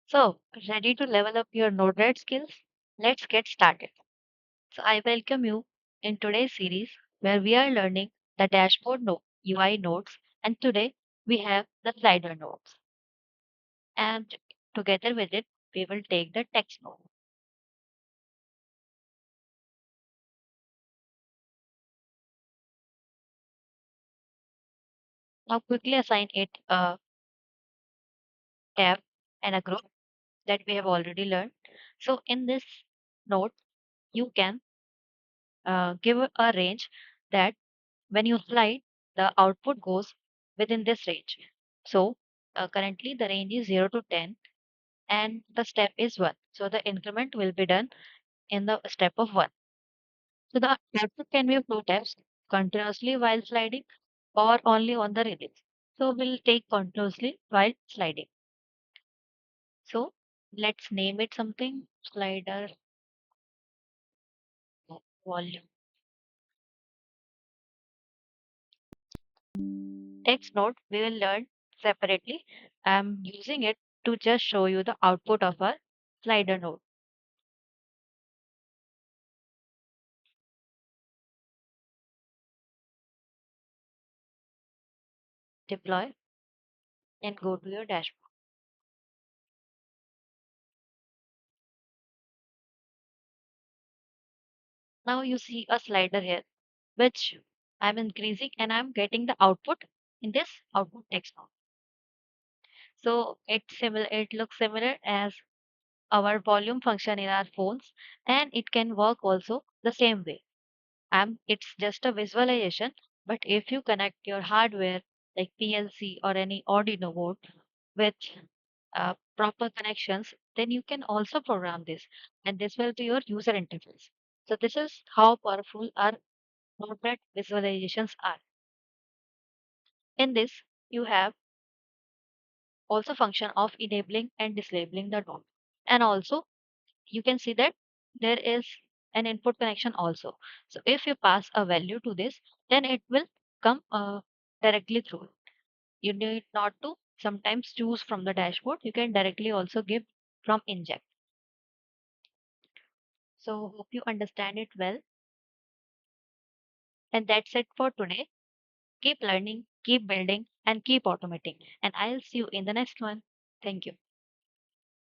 So, ready to level up your nodered skills? Let's get started. So, I welcome you in today's series where we are learning the dashboard UI nodes, and today we have the slider nodes. And together with it, we will take the text node. Now, quickly assign it a tab and a group that we have already learned. So, in this node, you can give a range that when you slide, the output goes within this range. So currently the range is 0 to 10 and the step is 1. So the increment will be done in the step of 1. So the output can be of two types, continuously while sliding or only on the release. So we'll take continuously while sliding. So let's name it something slider volume. Text node we will learn separately. I'm using it to just show you the output of our slider node. Deploy and go to your dashboard. Now you see a slider here, which I'm increasing and I'm getting the output in this output text node. So it looks similar as our volume function in our phones, and it can work also the same way. It's just a visualization, but if you connect your hardware like PLC or any Arduino board with proper connections, then you can also program this, and this will be your user interface. So this is how powerful our notepad visualizations are. In this, you have also function of enabling and disabling the node. And also you can see that there is an input connection also. So if you pass a value to this, then it will come directly through. You need not to sometimes choose from the dashboard. You can directly also give from inject. So hope you understand it well. And that's it for today. Keep learning, keep building, and keep automating. And I'll see you in the next one. Thank you.